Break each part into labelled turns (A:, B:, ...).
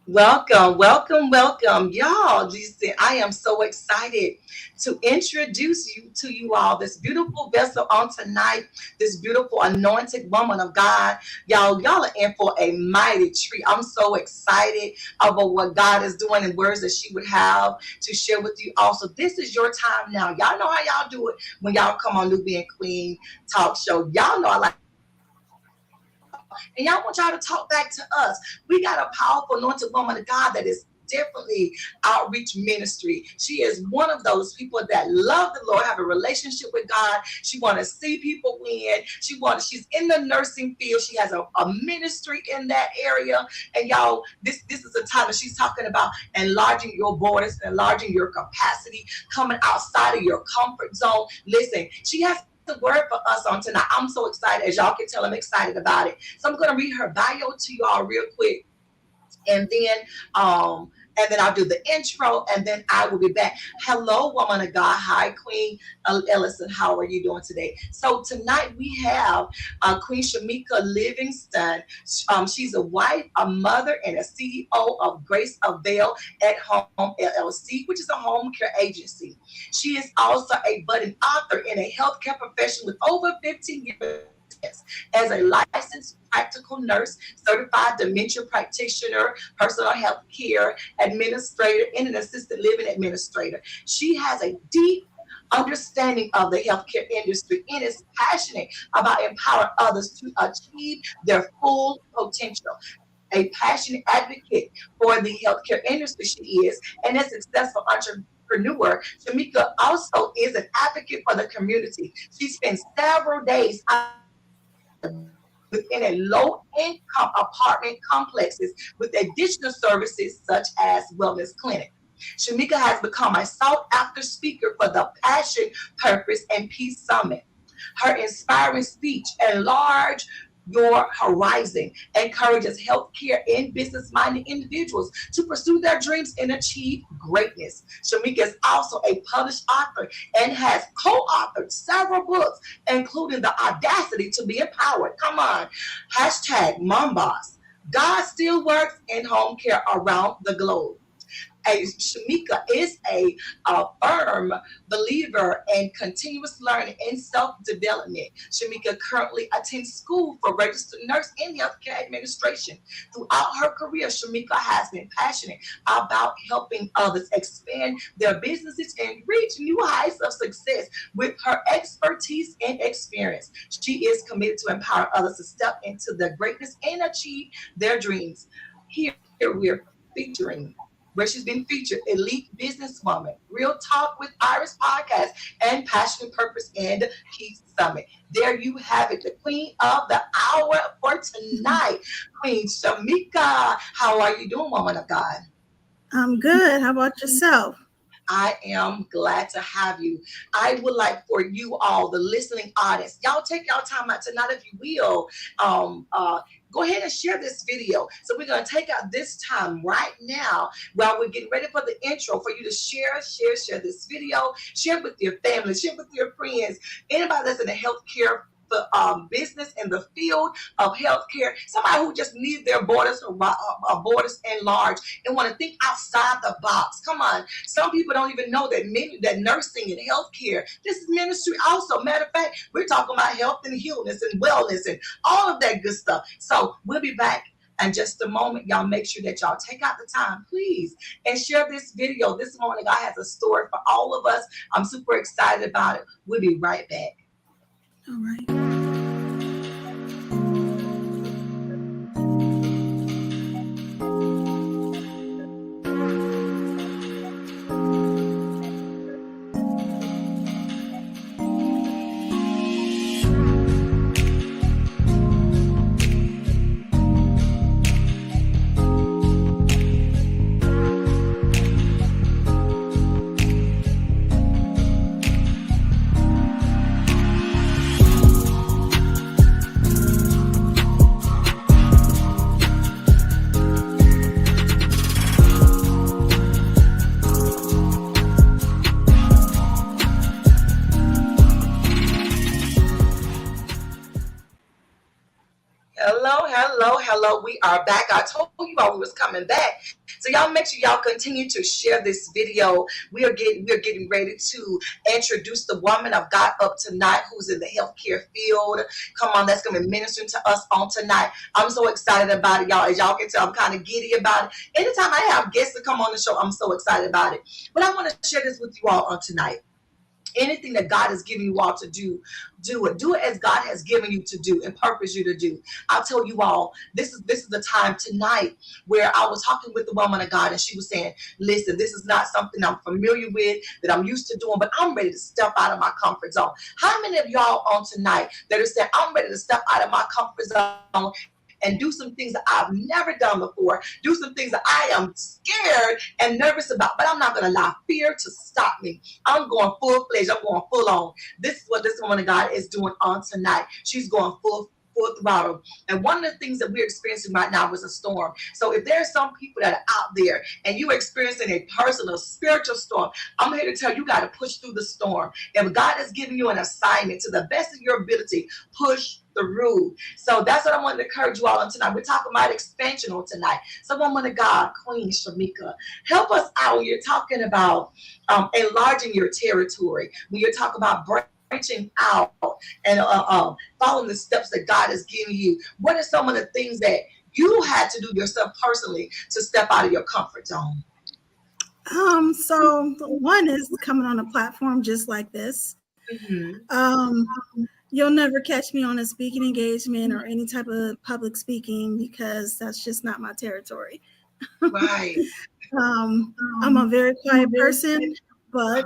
A: Welcome, welcome, welcome, y'all. Listen, I am so excited to introduce you to you all this beautiful vessel on tonight, this beautiful anointed woman of God. Y'all are in for a mighty treat. I'm so excited about what God is doing and words that she would have to share with you. Also, this is your time now. Y'all know how y'all do it when y'all come on NewBeing Queen talk show. Y'all know I like. And y'all want y'all to talk back to us. We got a powerful anointed woman of God that is definitely outreach ministry. She is one of those people that love the Lord, have a relationship with God. She want to see people win. She's in the nursing field. She has a ministry in that area. And y'all, this is a time that she's talking about enlarging your borders, enlarging your capacity, coming outside of your comfort zone. Listen, she has the word for us on tonight. I'm so excited. As y'all can tell, I'm excited about it. So I'm going to read her bio to you all real quick, and then I'll do the intro, and then I will be back. Hello, woman of God. Hi, Queen Ellison. How are you doing today? So tonight we have Queen Shamika Livingston. She's a wife, a mother, and a CEO of Grace Avail at Home LLC, which is a home care agency. She is also a budding author and a healthcare professional with over 15 years as a licensed practical nurse, certified dementia practitioner, personal health care administrator, and an assisted living administrator. She has a deep understanding of the healthcare industry and is passionate about empowering others to achieve their full potential. A passionate advocate for the healthcare industry, she is, and a successful entrepreneur. Shamika also is an advocate for the community. She spends several days within a low-income apartment complexes with additional services such as wellness clinic. Shamika has become a sought-after speaker for the Passion, Purpose, and Peace Summit. Her inspiring speech, Enlarge Your Horizon, encourages healthcare and business-minded individuals to pursue their dreams and achieve greatness. Shamika is also a published author and has co-authored several books, including The Audacity to Be Empowered. Come on. Hashtag Momboss. God still works in home care around the globe. Shamika is a firm believer in continuous learning and self-development. Shamika currently attends school for registered nurse in healthcare administration. Throughout her career, Shamika has been passionate about helping others expand their businesses and reach new heights of success with her expertise and experience. She is committed to empower others to step into their greatness and achieve their dreams. Here we're featuring where she's been featured, Elite Businesswoman, Real Talk with Iris Podcast, and Passion, Purpose, and Peace Summit. There you have it, the queen of the hour for tonight, Queen Shamika. How are you doing, woman of God?
B: I'm good. How about yourself?
A: I am glad to have you. I would like for you all, the listening audience, y'all take y'all time out tonight, if you will. Go ahead and share this video. So we're going to take out this time right now while we're getting ready for the intro for you to share this video, share it with your family, share it with your friends, anybody that's in the healthcare business in the field of healthcare, somebody who just needs their borders enlarged and want to think outside the box. Come on, some people don't even know that nursing and healthcare, this is ministry also. Matter of fact, we're talking about health and healness and wellness and all of that good stuff. So we'll be back in just a moment. Y'all make sure that y'all take out the time, please, and share this video. This morning, God has a story for all of us. I'm super excited about it. We'll be right back.
B: All right.
A: all, we are back. I told you all we was coming back. So y'all make sure y'all continue to share this video. We are getting ready to introduce the woman of God up tonight who's in the healthcare field. Come on, that's going to be ministering to us on tonight. I'm so excited about it, y'all. As y'all can tell, I'm kind of giddy about it. Anytime I have guests to come on the show, I'm so excited about it. But I want to share this with you all on tonight. Anything that God has given you all to do it as God has given you to do and purpose you to do. I'll tell you all, this is the time tonight where I was talking with the woman of God, and she was saying, listen, this is not something I'm familiar with, that I'm used to doing, but I'm ready to step out of my comfort zone. How many of y'all on tonight that are saying, I'm ready to step out of my comfort zone and do some things that I've never done before, do some things that I am scared and nervous about, but I'm not going to allow fear to stop me. I'm going full-fledged. I'm going full on. This is what this woman of God is doing on tonight. She's going full throttle. And one of the things that we're experiencing right now is a storm. So if there are some people that are out there and you're experiencing a personal, spiritual storm, I'm here to tell you, you got to push through the storm. If God has given you an assignment to the best of your ability, push through. So that's what I want to encourage you all on tonight. We're talking about expansion on tonight. So woman of God, Queen Shamika, help us out when you're talking about enlarging your territory, when you're talking about branching out and following the steps that God has given you. What are some of the things that you had to do yourself personally to step out of your comfort zone?
B: So one is coming on a platform just like this. You'll never catch me on a speaking engagement or any type of public speaking because that's just not my territory.
A: Right.
B: I'm a very quiet person, but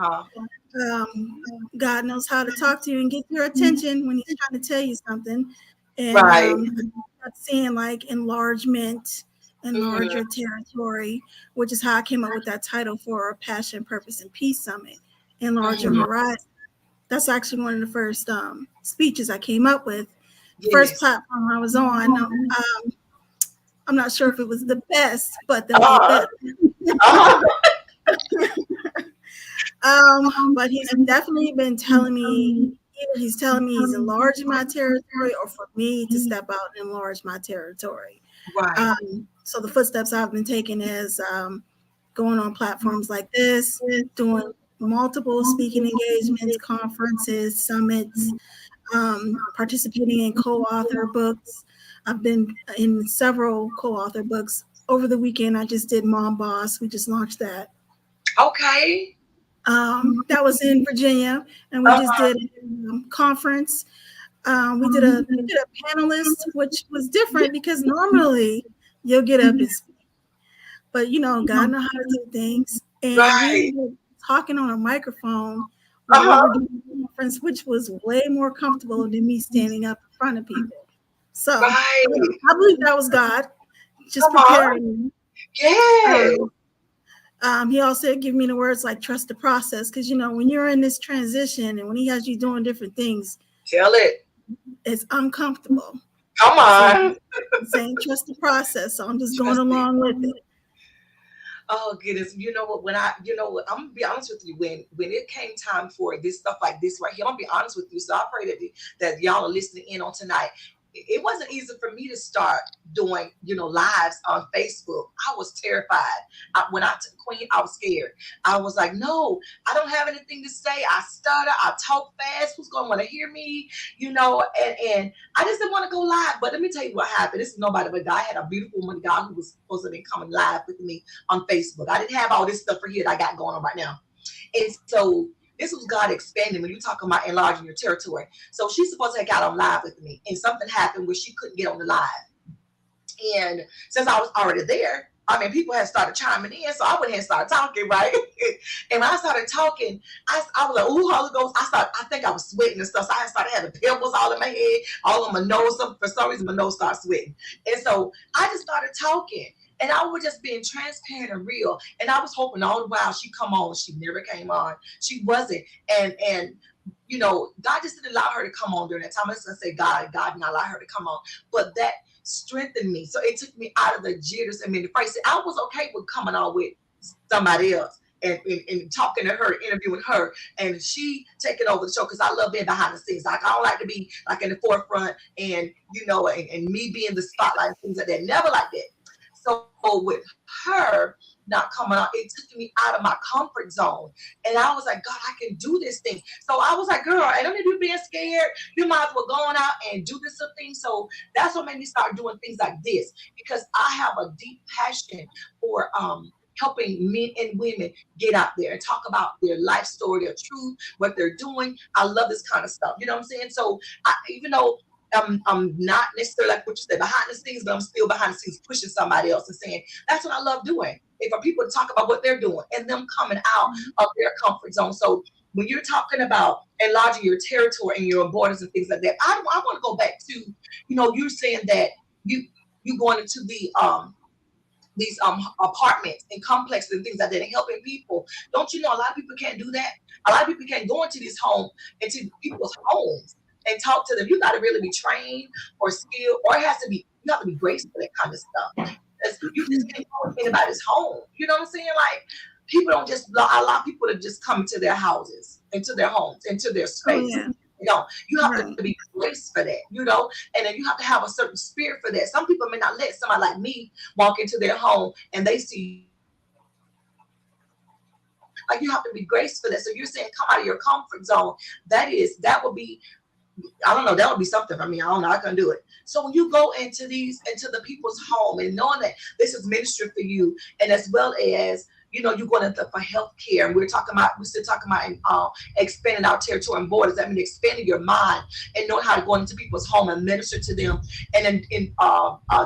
B: God knows how to talk to you and get your attention when he's trying to tell you something. And I'm seeing like enlargement, enlarge your territory, which is how I came up with that title for Passion, Purpose, and Peace Summit, Enlarge Your Horizon. That's actually one of the first speeches I came up with. Yes. First platform I was on. I'm not sure if it was the best, but they'll get better. But he's definitely been telling me, either he's telling me he's enlarging my territory or for me to step out and enlarge my territory.
A: Right.
B: So the footsteps I've been taking is going on platforms like this, doing multiple speaking engagements, conferences, summits, participating in co-author books. I've been in several co-author books. Over the weekend, I just did Mom Boss. We just launched that.
A: Okay.
B: That was in Virginia, and we just did a conference. We did a panelist, which was different because normally you'll get up and speak, but you know, God knows how to do things. And we were talking on a microphone while we were doing the conference, which was way more comfortable than me standing up in front of people. So I believe that was God just preparing me.
A: Yeah.
B: He also gave me the words like trust the process, because you know when you're in this transition and when he has you doing different things,
A: tell it,
B: it's uncomfortable.
A: Come on,
B: saying trust the process. So I'm just going along with it.
A: Oh goodness, you know what? I'm gonna be honest with you. When it came time for this stuff like this right here, I'm gonna be honest with you. So I pray that y'all are listening in on tonight. It wasn't easy for me to start doing, lives on Facebook. I was terrified. When I took Queen, I was scared. I was like, no, I don't have anything to say. I stutter. I talk fast. Who's going to want to hear me? And I just didn't want to go live. But let me tell you what happened. This is nobody but God. I had a beautiful woman, God, who was supposed to be coming live with me on Facebook. I didn't have all this stuff for here that I got going on right now. And so this was God expanding when you're talking about enlarging your territory. So she's supposed to have got on live with me, and something happened where she couldn't get on the live. And since I was already there, people had started chiming in, so I went ahead and started talking, right? And when I started talking, I was like, "Ooh, Holy Ghost!" I think I was sweating and stuff. So I started having pimples all in my head, all in my nose. For some reason, my nose started sweating, and so I just started talking. And I was just being transparent and real. And I was hoping all the while she'd come on. She never came on. She wasn't. And God just didn't allow her to come on during that time. I was going to say God did not allow her to come on. But that strengthened me. So it took me out of the jitters. The first, I was okay with coming on with somebody else. and talking to her, interviewing her, and she taking over the show because I love being behind the scenes. Like I don't like to be like in the forefront and and me being the spotlight and things like that. Never like that. So with her not coming out, it took me out of my comfort zone. And I was like, God, I can do this thing. So I was like, girl, I don't need you being scared. You might as well go on out and do this thing. So that's what made me start doing things like this, because I have a deep passion for helping men and women get out there and talk about their life story, their truth, what they're doing. I love this kind of stuff. You know what I'm saying? So even though I'm not necessarily like what you said behind the scenes, but I'm still behind the scenes pushing somebody else and saying, that's what I love doing. And for people to talk about what they're doing and them coming out of their comfort zone. So when you're talking about enlarging your territory and your borders and things like that, I want to go back to, you're saying that you going into these apartments and complexes and things like that and helping people. Don't you know a lot of people can't do that? A lot of people can't go into into people's homes and talk to them. You got to really be trained or skilled, or you have to be graceful for that kind of stuff. Because you just can't go in anybody's home. You know what I'm saying? Like, people don't just allow people to just come into their houses, into their homes, into their space.
B: Oh, yeah.
A: You have to be graced for that, and then you have to have a certain spirit for that. Some people may not let somebody like me walk into their home and they see. Like, you have to be graced for that. So you're saying come out of your comfort zone. That would be, I don't know, that would be something for me. I don't know, I couldn't do it. So when you go into the people's home and knowing that this is ministry for you, and as well as you're going into for healthcare, and we're still talking about expanding our territory and borders. I mean, expanding your mind and knowing how to go into people's home and minister to them, and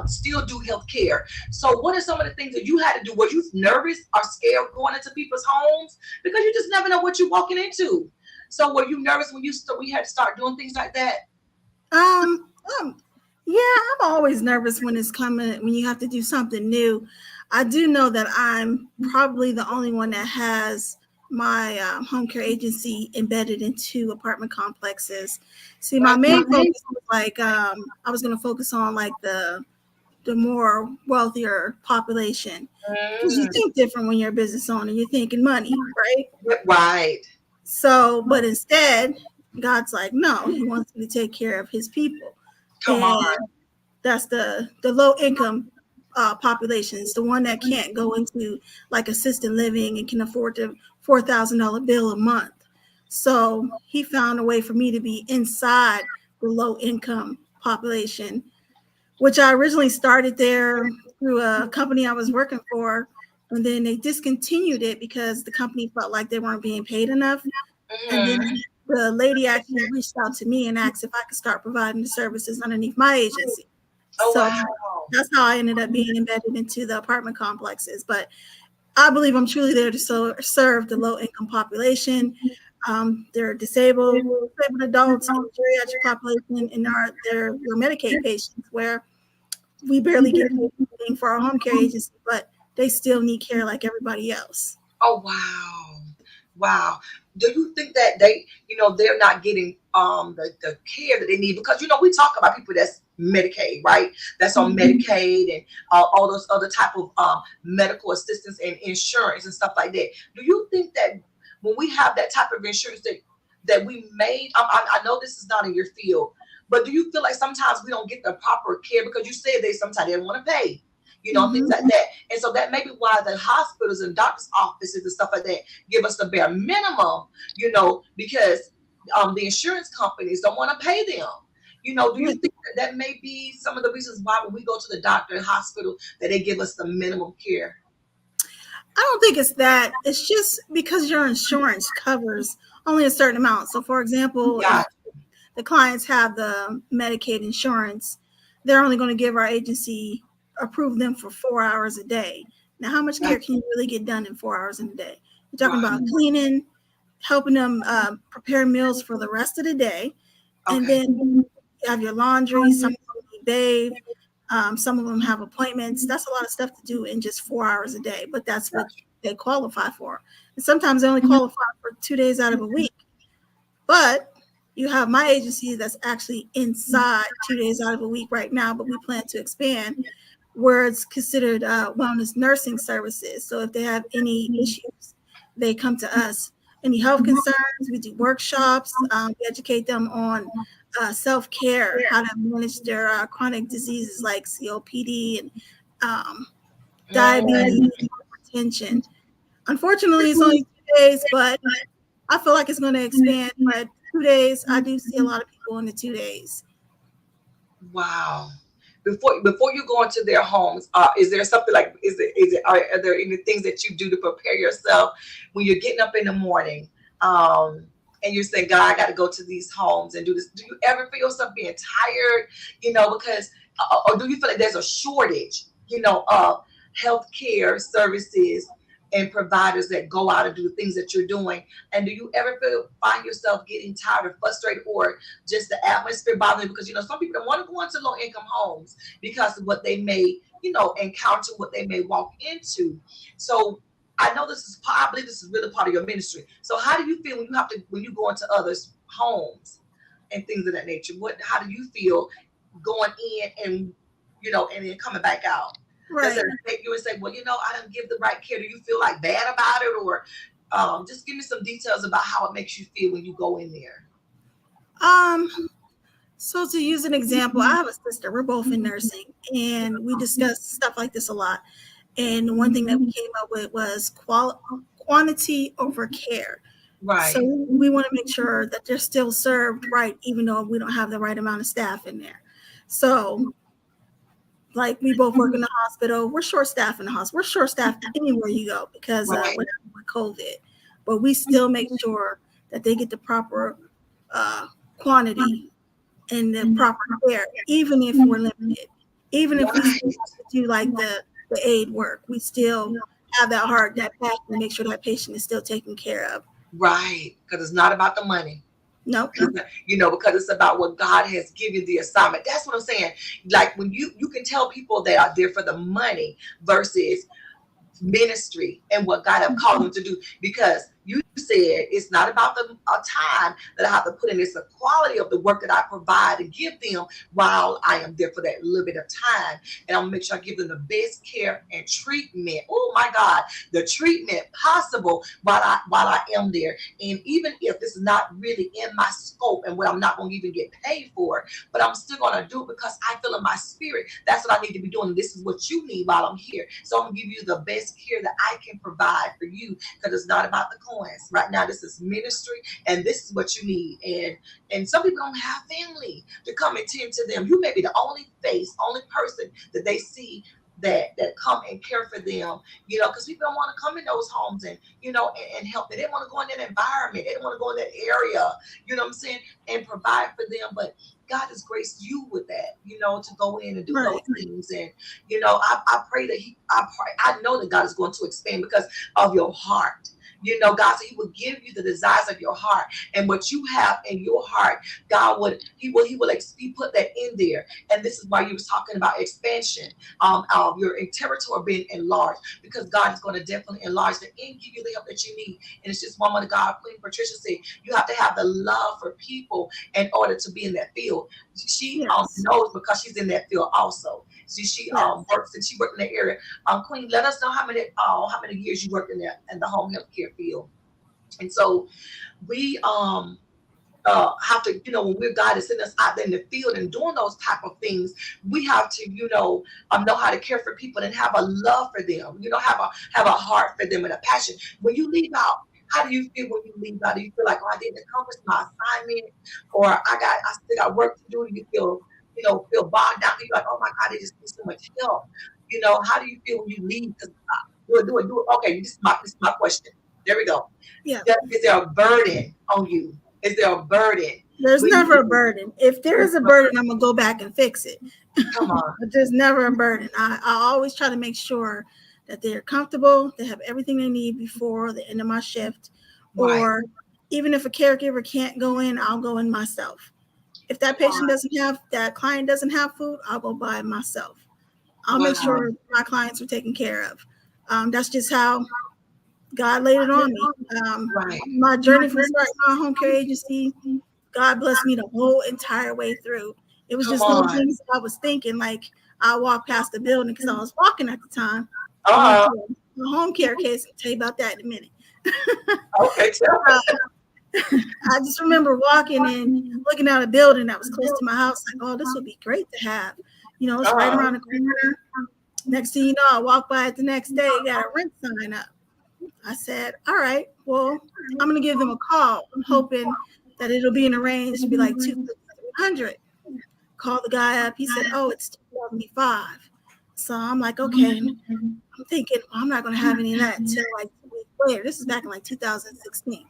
A: still do healthcare. So, what are some of the things that you had to do? Were you nervous or scared going into people's homes, because you just never know what you're walking into? So, were you nervous when we had to start doing things like that?
B: Yeah, I'm always nervous when you have to do something new. I do know that I'm probably the only one that has my home care agency embedded into apartment complexes. See, my main focus was I was going to focus on like the more wealthier population, because you think different when you're a business owner. You're thinking money, right?
A: Right.
B: So, but instead, God's like, no, He wants me to take care of His people.
A: Come on.
B: That's the low income populations, the one that can't go into like assisted living and can afford the $4,000 bill a month. So He found a way for me to be inside the low income population, which I originally started there through a company I was working for, and then they discontinued it because the company felt like they weren't being paid enough. And then the lady actually reached out to me and asked if I could start providing the services underneath my agency. So that's how I ended up being embedded into the apartment complexes. But I believe I'm truly there to serve the low-income population. They're disabled adults, and geriatric population, and they're Medicaid patients, where we barely get anything for our home care agency, but they still need care like everybody else.
A: Oh, wow. Do you think that they're not getting the care that they need? Because we talk about people that's Medicaid, right? That's on Medicaid and all those other type of medical assistance and insurance and stuff like that. Do you think that when we have that type of insurance that we made, I know this is not in your field, but do you feel like sometimes we don't get the proper care because you said sometimes they don't want to pay? Things like that. And so that may be why the hospitals and doctors' offices and stuff like that give us the bare minimum, because the insurance companies don't want to pay them. Do you think that may be some of the reasons why when we go to the doctor and hospital that they give us the minimum care?
B: I don't think it's that. It's just because your insurance covers only a certain amount. So, for example, if the clients have the Medicaid insurance, they're only going to give our agency, approve them for 4 hours a day. Now, how much care can you really get done in 4 hours in a day? You're talking about cleaning, helping them prepare meals for the rest of the day. And then you have your laundry, some of them need bathe, some of them have appointments. That's a lot of stuff to do in just 4 hours a day, but that's what they qualify for. And sometimes they only qualify for 2 days out of a week. But you have my agency that's actually inside 2 days out of a week right now, but we plan to expand, where it's considered wellness nursing services. So if they have any issues they come to us. Any health concerns, we do workshops. We educate them on self-care, how to manage their chronic diseases like COPD and diabetes, hypertension. Unfortunately, it's only 2 days, but I feel like it's going to expand. But 2 days, I do see a lot of people in the 2 days.
A: Wow. Before you go into their homes, is there something like, are there any things that you do to prepare yourself when you're getting up in the morning, and you're saying, God, I got to go to these homes and do this? Do you ever feel yourself being tired, because, or do you feel like there's a shortage, of healthcare services and providers that go out and do the things that you're doing? And do you ever find yourself getting tired or frustrated, or just the atmosphere bothering you? Because, some people don't want to go into low income homes because of what they may, encounter, what they may walk into. So I know I believe this is really part of your ministry. So how do you feel when you go into others' homes and things of that nature? How do you feel going in and, and then coming back out? Does it affect you and say, well, I didn't give the right care? Do you feel like bad about it? Or just give me some details about how it makes you feel when you go in there.
B: So to use an example, I have a sister. We're both in nursing, and we discuss stuff like this a lot. And one thing that we came up with was quantity over care.
A: Right.
B: So we want to make sure that they're still served right, even though we don't have the right amount of staff in there. So, like, we both work in the hospital. We're short staffed in the hospital. We're short staffed anywhere you go because with COVID. But we still make sure that they get the proper quantity and the proper care, even if we're limited. Even if we still have to do like the aid work, we still have that heart, that passion to make sure that patient is still taken care of.
A: Right, because it's not about the money.
B: No.
A: Because it's about what God has given the assignment. That's what I'm saying. Like, when you can tell people they are there for the money versus ministry and what God have called them to do, because you said it's not about the time that I have to put in, it's the quality of the work that I provide and give them while I am there for that little bit of time. And I'm gonna make sure I give them the best care and treatment. Oh my God, the treatment possible while I am there. And even if this is not really in my scope and what I'm not gonna even get paid for, but I'm still gonna do it because I feel in my spirit that's what I need to be doing. This is what you need while I'm here. So I'm gonna give you the best care that I can provide for you, because it's not about the coins. Right now, this is ministry, and this is what you need. And some people don't have family to come and tend to them. You may be the only person that they see that come and care for them, because people don't want to come in those homes and help them. They want to go in that environment. They don't want to go in that area, what I'm saying, and provide for them. But God has graced you with that, to go in and do those things. And, I pray that I know that God is going to expand because of your heart. God said He will give you the desires of your heart, and what you have in your heart, God would He put that in there. And this is why you was talking about expansion, your territory being enlarged, because God is going to definitely enlarge it and give you the help that you need. And it's just woman of God, Queen Patricia said, you have to have the love for people in order to be in that field. She knows because she's in that field also. She works, and she worked in that area. Queen, let us know how many years you worked in the home health care field. And so we have to, when God is sending us out there in the field and doing those type of things, we have to, know how to care for people and have a love for them, have a heart for them and a passion. When you leave out, how do you feel when you leave out? Do you feel like, I didn't accomplish my assignment, or I still got work to do? Do you feel bogged down? You're like, oh my God, they just need so much help. How do you feel when you leave? Because do it. Okay, this is my question. There we go.
B: Yeah.
A: Is there a burden on you? Is there a burden?
B: There's never a burden. If there is a burden, I'm gonna go back and fix it.
A: Come on.
B: But there's never a burden. I always try to make sure that they're comfortable, they have everything they need before the end of my shift. Right. Or even if a caregiver can't go in, I'll go in myself. If that patient that client doesn't have food, I'll go buy it myself. I'll make sure my clients are taken care of. That's just how God laid it on me. My journey from starting my home care agency, God blessed me the whole entire way through. It was just little things I was thinking, like I walked past the building because I was walking at the time. The home care case, I'll tell you about that in a minute.
A: Okay, tell me.
B: I just remember walking and looking at a building that was close to my house, like, oh, this would be great to have. You know, it's right around the corner. Next thing you know, I walked by it the next day, got a rent sign up. I said, all right, well, I'm going to give them a call. I'm hoping that it'll be in a range to be like 200. Called the guy up. He said, oh, it's 275. So I'm like, okay. I'm thinking, well, I'm not going to have any of that until like 2 weeks later. This is back in like 2016.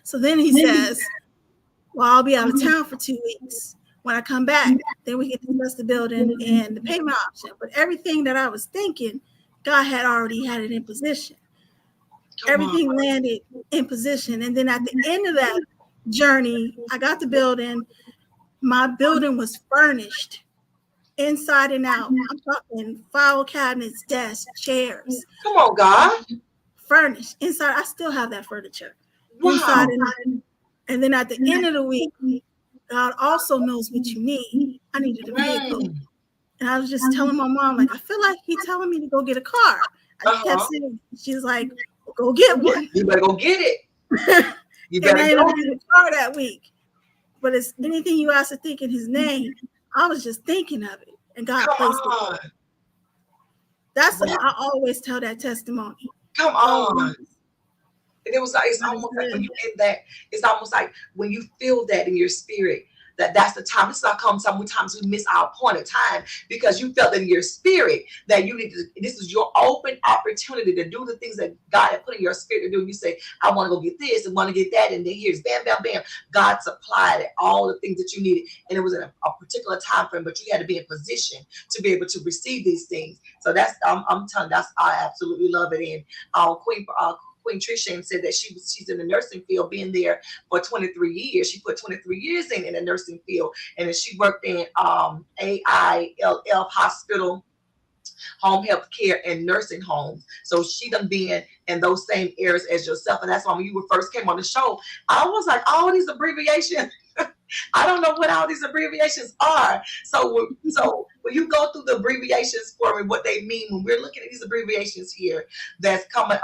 B: So then he says, well, I'll be out of town for 2 weeks. When I come back, then we can discuss the building and the payment option. But everything that I was thinking, God had already had it in position. Everything landed in position. And then at the end of that journey, I got the building. My building was furnished inside and out. I'm talking file cabinets, desks, chairs.
A: Come on, God.
B: Furnished inside. I still have that furniture.
A: Wow.
B: Inside and out. And then at the end of the week, God also knows what you need. I needed a vehicle. And I was just telling my mom, like, I feel like he's telling me to go get a car. I kept saying, she's like, well, go get one.
A: You better go get it. You
B: better
A: and I
B: go get a car that week. But it's anything you ask to think in his name, I was just thinking of it. And God placed it. That's what I always tell that testimony.
A: Come on. And it was like, it's almost like when you get that, it's almost like when you feel that in your spirit, that's the time. This is how come sometimes we miss our appointed time because you felt in your spirit that you need to, this is your open opportunity to do the things that God had put in your spirit to do. And you say, I want to go get this and want to get that. And then here's bam, bam, bam. God supplied all the things that you needed. And it was in a particular time frame, but you had to be in position to be able to receive these things. So that's, I'm telling you, I absolutely love it. And Queen Shamika said that she's in the nursing field, being there for 23 years. She put 23 years in the nursing field, and then she worked in AILL hospital, home health care, and nursing homes. So she done been in those same areas as yourself, and that's why when you first came on the show, I was like, all these abbreviations. I don't know what all these abbreviations are. So when you go through the abbreviations for me, what they mean when we're looking at these abbreviations here, that's coming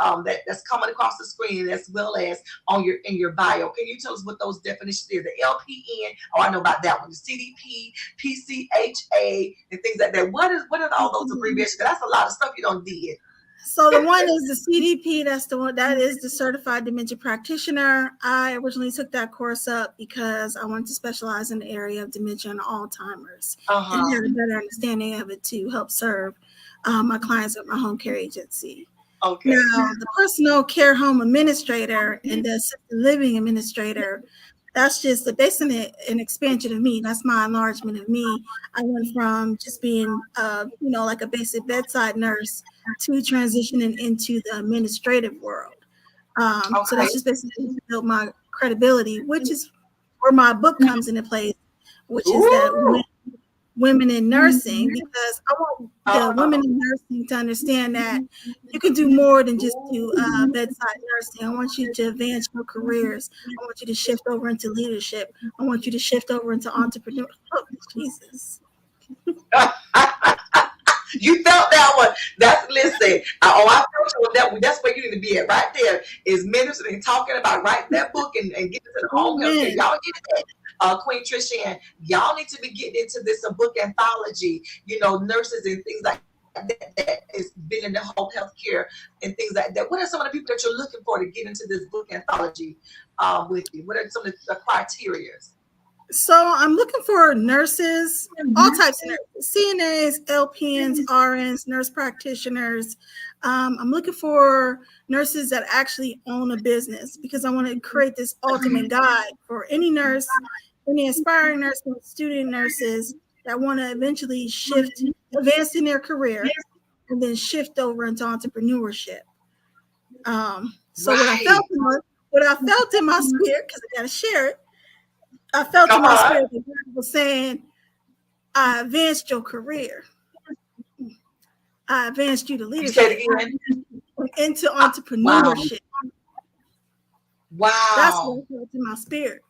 A: that's coming across the screen as well as in your bio. Can you tell us what those definitions are? The LPN, oh, I know about that one. The CDP, PCHA, and things like that. What are all those abbreviations? That's a lot of stuff you don't did.
B: So the one is the CDP. That's the one that is the Certified Dementia Practitioner. I originally took that course up because I wanted to specialize in the area of dementia and Alzheimer's and had a better understanding of it to help serve my clients at my home care agency.
A: Okay.
B: Now, the personal care home administrator and the assisted living administrator, that's just basically an expansion of me. That's my enlargement of me. I went from just being, like a basic bedside nurse to transitioning into the administrative world. So that's just basically to build my credibility, which is where my book comes into place, which is that women in nursing, because I want the women in nursing to understand that you can do more than just do bedside nursing. I want you to advance your careers. I want you to shift over into leadership. I want you to shift over into entrepreneurship. Oh, Jesus.
A: You felt that one. Listen. I felt that one. That's where you need to be at right there. Is ministering and talking about writing that book and getting to the home health care. Y'all get that. Queen Trisha, y'all need to be getting into this book anthology. Nurses and things like that has been in the home health care and things like that. What are some of the people that you're looking for to get into this book anthology with you? What are some of the criteria?
B: So I'm looking for nurses, all types of nurses, CNAs, LPNs, RNs, nurse practitioners. I'm looking for nurses that actually own a business because I want to create this ultimate guide for any nurse, any aspiring nurse, student nurses that want to eventually advance in their career and then shift over into entrepreneurship. So what I felt in my spirit, because I got to share it, I felt in my spirit that God was saying, I advanced your career. I advanced you to leadership into entrepreneurship.
A: Wow.
B: That's what I felt in my spirit.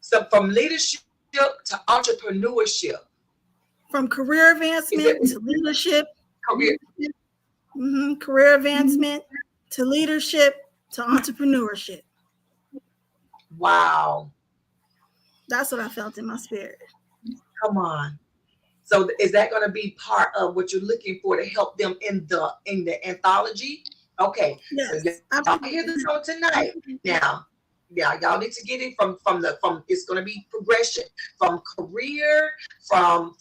A: So from leadership to entrepreneurship.
B: From career advancement to leadership. Career advancement to leadership to entrepreneurship.
A: Wow.
B: That's what I felt in my spirit.
A: Come on. So is that going to be part of what you're looking for to help them in the anthology? Okay.
B: Yes,
A: So y'all hear this on tonight. Now, yeah, y'all need to get it from it's going to be progression from career, from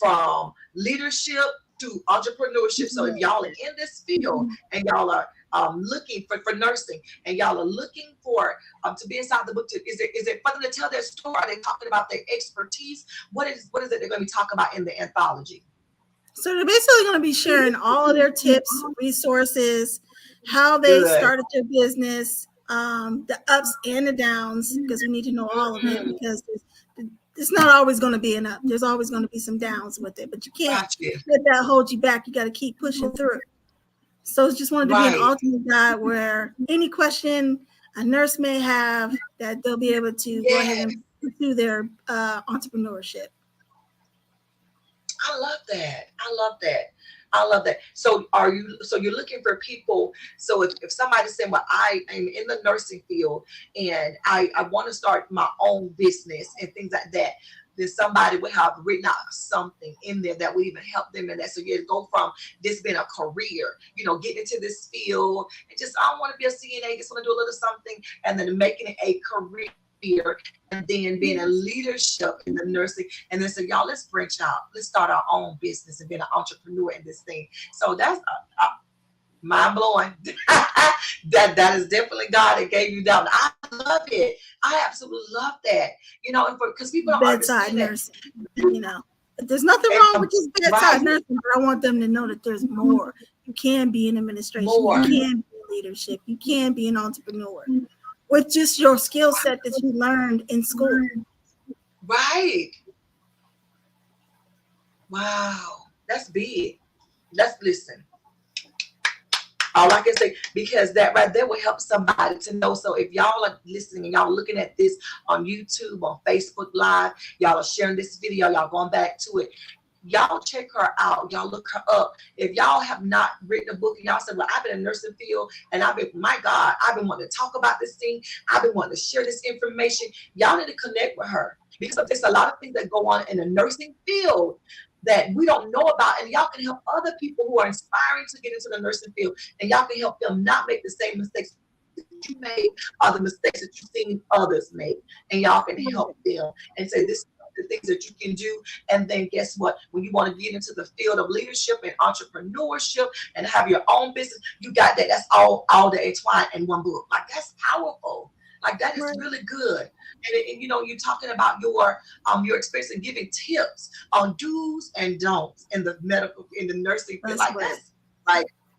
A: leadership to entrepreneurship. So if y'all are in this field and y'all are looking for nursing, and y'all are looking for to be inside the book, is it for them to tell their story? Are they talking about their expertise? What is it they're going to be talking about in the anthology?
B: So they're basically going to be sharing all of their tips, resources, how they started their business, the ups and the downs, because we need to know all of it, because it's not always going to be an up. There's always going to be some downs with it, but you can't let that hold you back. You got to keep pushing through. So it's just wanted to be an ultimate guide where any question a nurse may have, that they'll be able to go ahead and pursue their entrepreneurship.
A: I love that. So you're looking for people. So if somebody's saying, well, I am in the nursing field and I want to start my own business and things like that, then somebody would have written out something in there that would even help them in that. So you go from this being a career, getting into this field and just, I don't want to be a CNA, just want to do a little something, and then making it a career, and then being a leadership in the nursing, and then say, y'all, let's branch out, let's start our own business and be an entrepreneur in this thing. So that's mind blowing. that is definitely God that gave you that. I love it. I absolutely love that. And because people don't
B: bedside nursing. There's nothing wrong with just bedside nursing, but I want them to know that there's more. You can be in administration. You can be in leadership. You can be an entrepreneur with just your skill set that you learned in school.
A: Right. Wow. That's big. Let's listen. All I can say, because that right there will help somebody to know. So if y'all are listening and y'all are looking at this on YouTube, on Facebook Live, y'all are sharing this video, y'all going back to it, y'all check her out. Y'all look her up. If y'all have not written a book and y'all said, well, I've been in the nursing field and I've been wanting to talk about this thing. I've been wanting to share this information. Y'all need to connect with her, because there's a lot of things that go on in the nursing field that we don't know about, and y'all can help other people who are inspiring to get into the nursing field, and y'all can help them not make the same mistakes that you made or the mistakes that you've seen others make, and y'all can help them and say, this is the things that you can do. And then guess what? When you want to get into the field of leadership and entrepreneurship and have your own business, you got that. That's all that entwined in one book. Like, that's powerful. Like, that is really good. And you're talking about your experience in giving tips on do's and don'ts in the nursing field.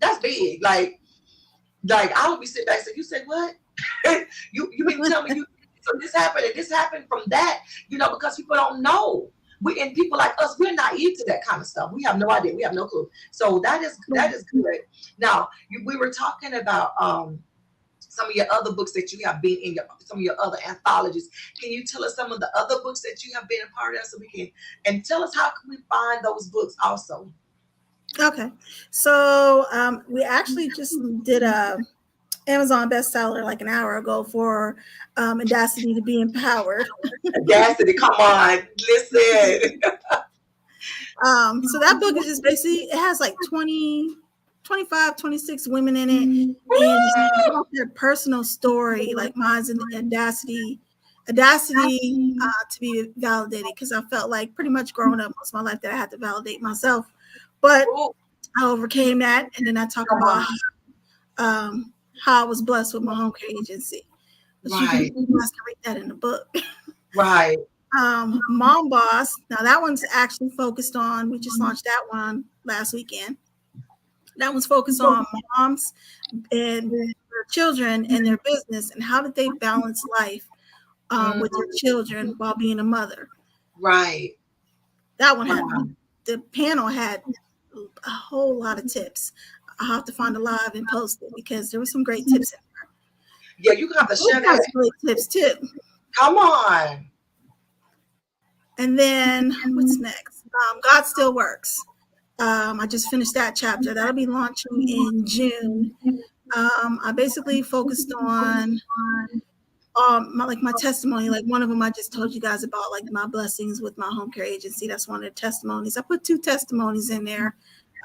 A: That's big. Like I would be sitting back and say, you said what? you mean to tell me so this happened and this happened from that, because people don't know. And people like us, we're naive to that kind of stuff. We have no idea. We have no clue. So that is good. Now, we were talking about some of your other books that you have been in, some of your other anthologies. Can you tell us some of the other books that you have been a part of, so we can, and tell us how can we find those books also?
B: Okay, so we actually just did a Amazon bestseller like an hour ago for Audacity to be empowered.
A: Audacity, come on, listen.
B: So that book is just basically, it has like 25, 26 women in it, and their personal story, like mine's in Audacity to be validated, because I felt like pretty much growing up most of my life that I had to validate myself, but I overcame that. And then I talk about how I was blessed with my home care agency. But you guys can read that in the book.
A: Right.
B: Mom Boss. Now that one's actually focused on, we just launched that one last weekend. That one's focused on moms and their children and their business, and how did they balance life with their children while being a mother.
A: Right.
B: That one had, the panel had a whole lot of tips. I'll have to find a live and post it, because there were some great tips in there.
A: Yeah, you have to share that.
B: Great tips too.
A: Come on.
B: And then what's next? God Still Works. I just finished that chapter. That'll be launching in June. I basically focused on my testimony. Like one of them I just told you guys about, like my blessings with my home care agency. That's one of the testimonies. I put 2 testimonies in there.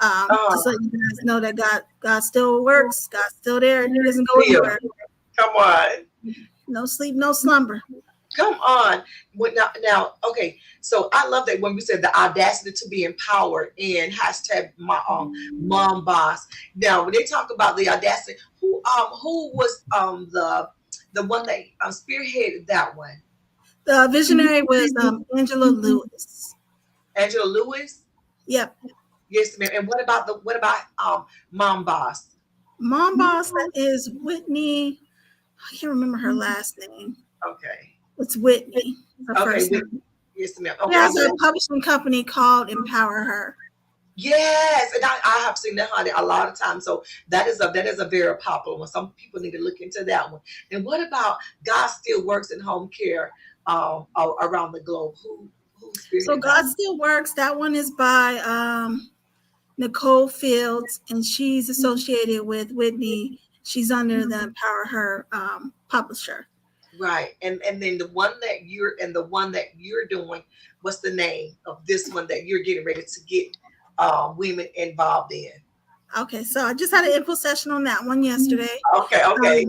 B: Just so you guys know that God still works, God's still there, and He doesn't go anywhere.
A: Come on.
B: No sleep, no slumber.
A: Come on. Now, okay. So I love that when we said the audacity to be empowered and hashtag my mom boss. Now, when they talk about the audacity, who was the one that spearheaded that one?
B: The visionary was Angela Lewis.
A: Angela Lewis?
B: Yep.
A: Yes, ma'am. And what about mom boss?
B: Mom boss, that is Whitney. I can't remember her last name.
A: Okay.
B: It's Whitney. Her first name.
A: Yes, ma'am. Okay.
B: She has a publishing company called Empower Her.
A: Yes, and I have seen that, honey, a lot of times. So that is a very popular one. Some people need to look into that one. And what about God Still Works in Home Care around the globe?
B: So God Still Works. That one is by Nicole Fields, and she's associated with Whitney. She's under the Empower Her publisher.
A: Right. And then the one that you're doing, what's the name of this one that you're getting ready to get women involved in?
B: Okay, so I just had an info session on that one yesterday.
A: Okay.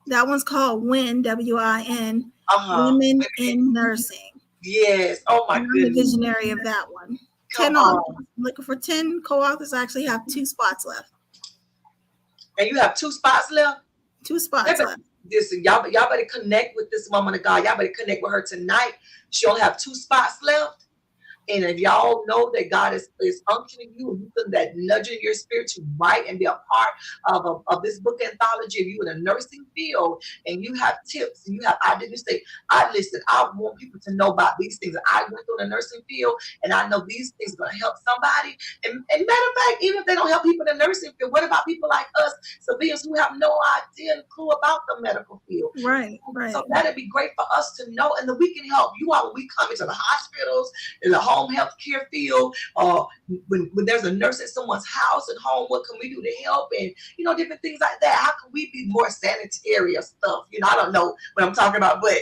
B: That one's called WIN, WIN, Women in Nursing.
A: Yes. Oh my goodness.
B: I'm the visionary of that one. 10 looking for 10 co-authors. I actually have 2 spots left.
A: And you have 2 spots left?
B: 2 spots left.
A: Listen, y'all better connect with this woman of God. Y'all better connect with her tonight. She only have 2 spots left. And if y'all know that God is unctioning you and you feel that nudging your spirit to write and be a part of this book anthology, if you in a nursing field and you have tips and you have ideas, say, I want people to know about these things. I went through the nursing field and I know these things are going to help somebody. And matter of fact, even if they don't help people in the nursing field, what about people like us, civilians who have no idea and clue about the medical field?
B: Right.
A: So that'd be great for us to know, and that we can help you all when we come into the hospitals, in the home health care field, when there's a nurse at someone's house and home, what can we do to help? And different things like that. How can we be more sanitary of stuff? I don't know what I'm talking about, but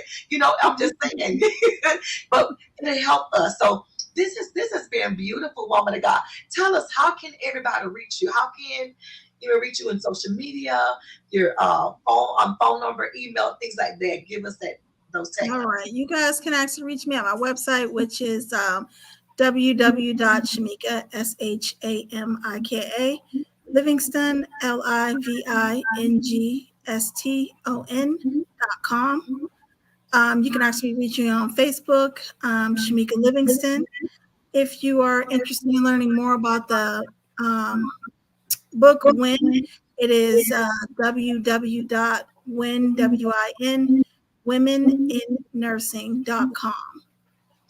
A: I'm just saying. But it'll help us. So this has been beautiful, woman of God. Tell us, how can everybody reach you? How can reach you in social media, your phone number, email, things like that? Give us those tags.
B: All right. You guys can actually reach me at my website, which is www.Shamika, Shamika, Livingston, Livingston.com. You can actually reach me on Facebook, Shamika Livingston. If you are interested in learning more about the book WIN, it is www.womeninnursing.com.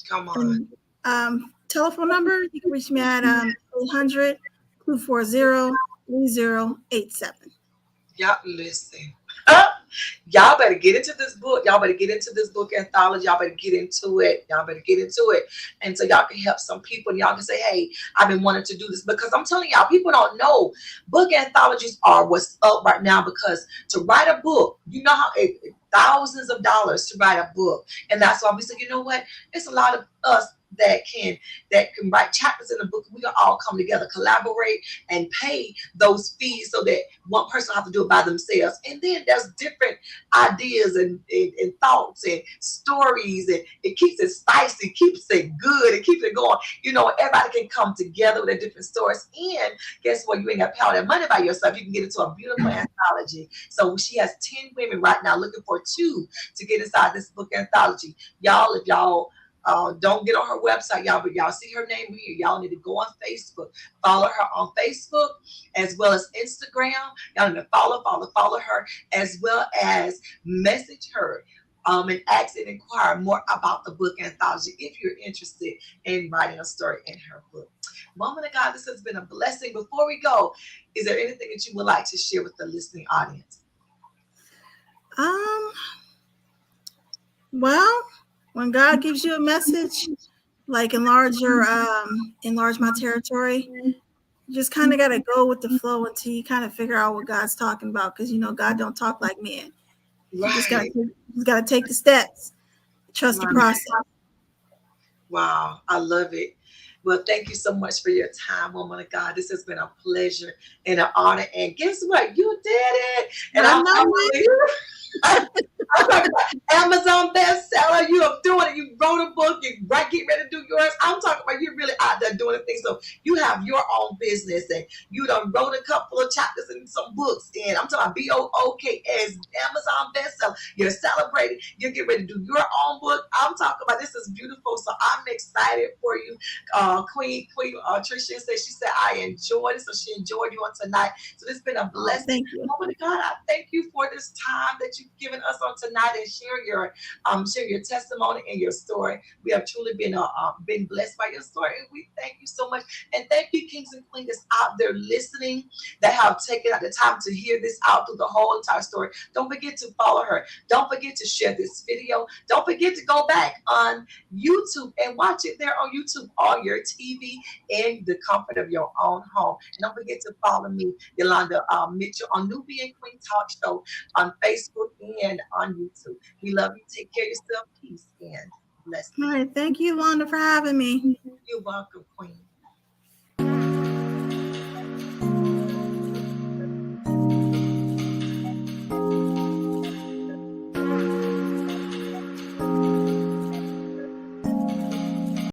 A: Come on.
B: And, telephone number, you can reach me at 800-240-3087.
A: Y'all listen. Y'all better get into this book. Y'all better get into this book anthology. Y'all better get into it. And so y'all can help some people. And y'all can say, hey, I've been wanting to do this. Because I'm telling y'all, people don't know book anthologies are what's up right now, because to write a book, how thousands of dollars to write a book. And that's why we say, you know what? It's a lot of us that can write chapters in the book. We can all come together, collaborate, and pay those fees so that one person have to do it by themselves. And then there's different ideas and thoughts and stories, and it keeps it spicy, keeps it good, it keeps it going. Everybody can come together with their different stories. And guess what? You ain't got to pay all that money by yourself. You can get into a beautiful anthology. So she has 10 women right now looking for 2 to get inside this book anthology. Y'all, if y'all don't get on her website, y'all, but y'all see her name here. Y'all need to go on Facebook, follow her on Facebook as well as Instagram. Y'all need to follow her, as well as message her and ask and inquire more about the book anthology if you're interested in writing a story in her book. Woman of God, this has been a blessing. Before we go, is there anything that you would like to share with the listening audience?
B: Well, when God gives you a message, like enlarge my territory, You just kind of got to go with the flow until you kind of figure out what God's talking about, because God don't talk like man. You just got to take the steps, trust the process.
A: Wow, I love it. Well, thank you so much for your time, woman of God. This has been a pleasure and an honor. And guess what? You did it. And I'm talking about Amazon bestseller. You are doing it. You wrote a book. You get ready to do yours. I'm talking about you really out there doing things. So you have your own business, and you done wrote a couple of chapters and some books. And I'm talking about BOOKS, Amazon bestseller. You're celebrating. You get ready to do your own book. I'm talking about this is beautiful. So I'm excited for you. Queen Tricia said I enjoyed it. So she enjoyed you on tonight. So it's been a blessing.
B: Thank you.
A: Oh my God, I thank you for this time that you've given us on tonight and share your testimony and your story. We have truly been blessed by your story, and we thank you so much. And thank you, kings and queens, that's out there listening, that have taken out the time to hear this out through the whole entire story. Don't forget to follow her. Don't forget to share this video. Don't forget to go back on YouTube and watch it there on YouTube on your TV in the comfort of your own home. And don't forget to follow me, Yolanda Mitchell, on NewBeing Queen Talk Show on Facebook and on YouTube. We love you. Take care of yourself. Peace and blessings.
B: All right. Thank you, Yolanda, for having me.
A: You're welcome, Queen.